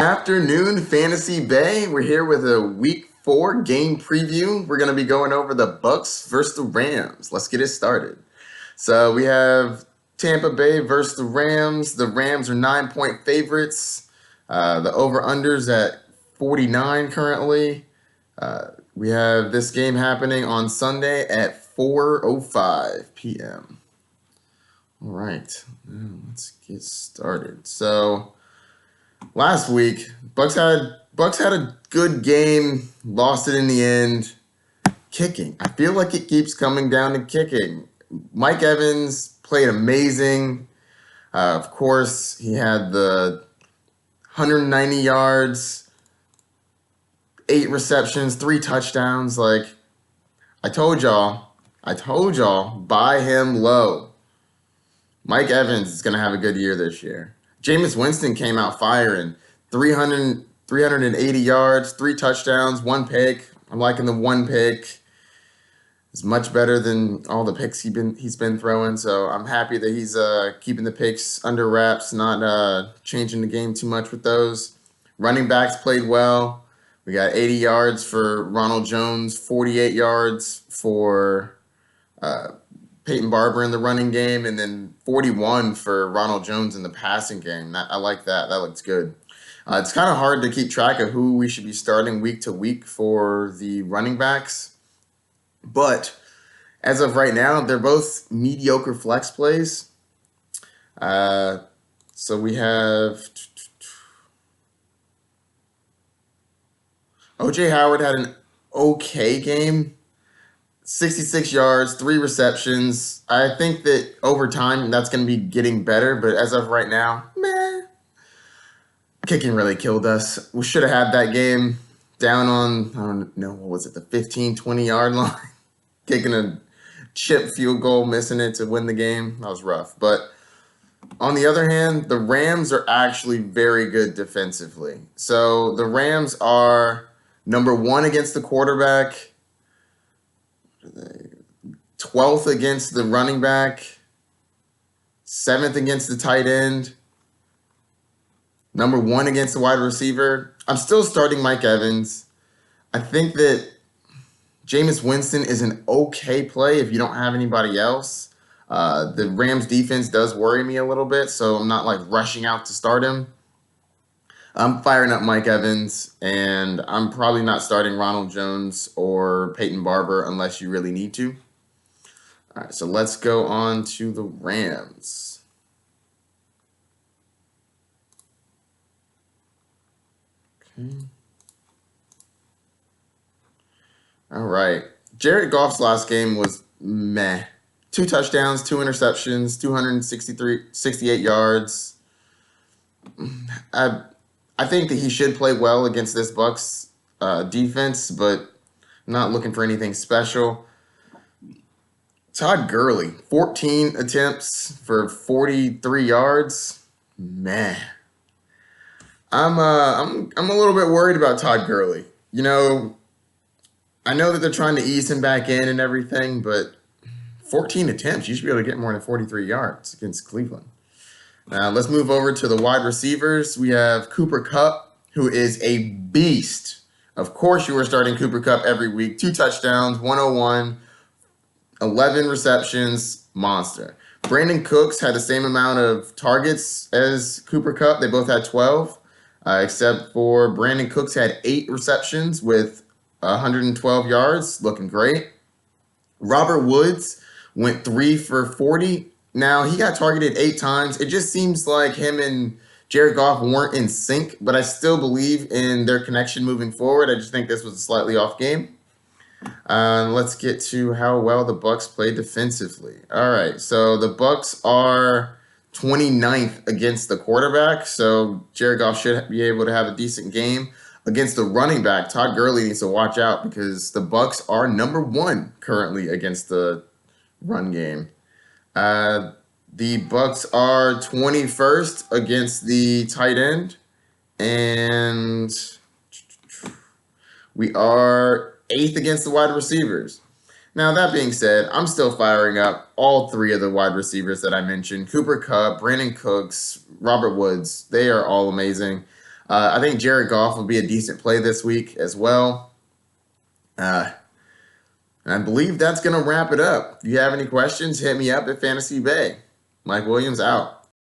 Afternoon, Fantasy Bay. We're here with a Week 4 game preview. We're going to be going over the Bucs versus the Rams. Let's get it started. So we have Tampa Bay versus the Rams. The Rams are 9-point favorites. The over-under's at 49 currently. We have this game happening on Sunday at 4:05 p.m. All right, let's get started. So last week, Bucs had a good game, lost it in the end. Kicking. I feel like it keeps coming down to kicking. Mike Evans played amazing. Of course, he had the 190 yards, 8 receptions, 3 touchdowns. Like, I told y'all, buy him low. Mike Evans is going to have a good year this year. Jameis Winston came out firing. 380 yards, 3 touchdowns, 1 pick. I'm liking the 1 pick. It's much better than all the picks he's been throwing. So I'm happy that he's keeping the picks under wraps, not changing the game too much with those. Running backs played well. We got 80 yards for Ronald Jones, 48 yards for Peyton Barber in the running game, and then 41 for Ronald Jones in the passing game. I like that. That looks good. It's kind of hard to keep track of who we should be starting week to week for the running backs. But as of right now, they're both mediocre flex plays. So we have O.J. Howard had an okay game. 66 yards, 3 receptions. I think that over time that's going to be getting better, but as of right now, meh. Kicking really killed us. We should have had that game down on, I don't know, what was it, the 15, 20-yard line? Kicking a chip field goal, missing it to win the game. That was rough. But on the other hand, the Rams are actually very good defensively. So the Rams are number 1 against the quarterback, 12th against the running back, 7th against the tight end, number 1 against the wide receiver. I'm still starting Mike Evans. I think that Jameis Winston is an okay play if you don't have anybody else. The Rams defense does worry me a little bit, so I'm not like rushing out to start him. I'm firing up Mike Evans, and I'm probably not starting Ronald Jones or Peyton Barber unless you really need to. All right, so let's go on to the Rams. Okay. All right. Jared Goff's last game was meh. 2 touchdowns, 2 interceptions, 68 yards. I think that he should play well against this Bucs defense, but not looking for anything special. Todd Gurley, 14 attempts for 43 yards. Meh. I'm a little bit worried about Todd Gurley. You know, I know that they're trying to ease him back in and everything, but 14 attempts, you should be able to get more than 43 yards against Cleveland. Now, let's move over to the wide receivers. We have Cooper Kupp, who is a beast. Of course, you are starting Cooper Kupp every week. 2 touchdowns, 101, 11 receptions, monster. Brandon Cooks had the same amount of targets as Cooper Kupp. They both had 12, except for Brandon Cooks had 8 receptions with 112 yards, looking great. Robert Woods went 3 for 40. Now, he got targeted 8 times. It just seems like him and Jared Goff weren't in sync, but I still believe in their connection moving forward. I just think this was a slightly off game. Let's get to how well the Bucs played defensively. All right, so the Bucs are 29th against the quarterback, so Jared Goff should be able to have a decent game. Against the running back, Todd Gurley needs to watch out because the Bucs are number 1 currently against the run game. The Bucs are 21st against the tight end, and we are 8th against the wide receivers. Now, that being said, I'm still firing up all 3 of the wide receivers that I mentioned. Cooper Kupp, Brandon Cooks, Robert Woods. They are all amazing. I think Jared Goff will be a decent play this week as well. Uh, I believe that's going to wrap it up. If you have any questions, hit me up at Fantasy Bay. Mike Williams out.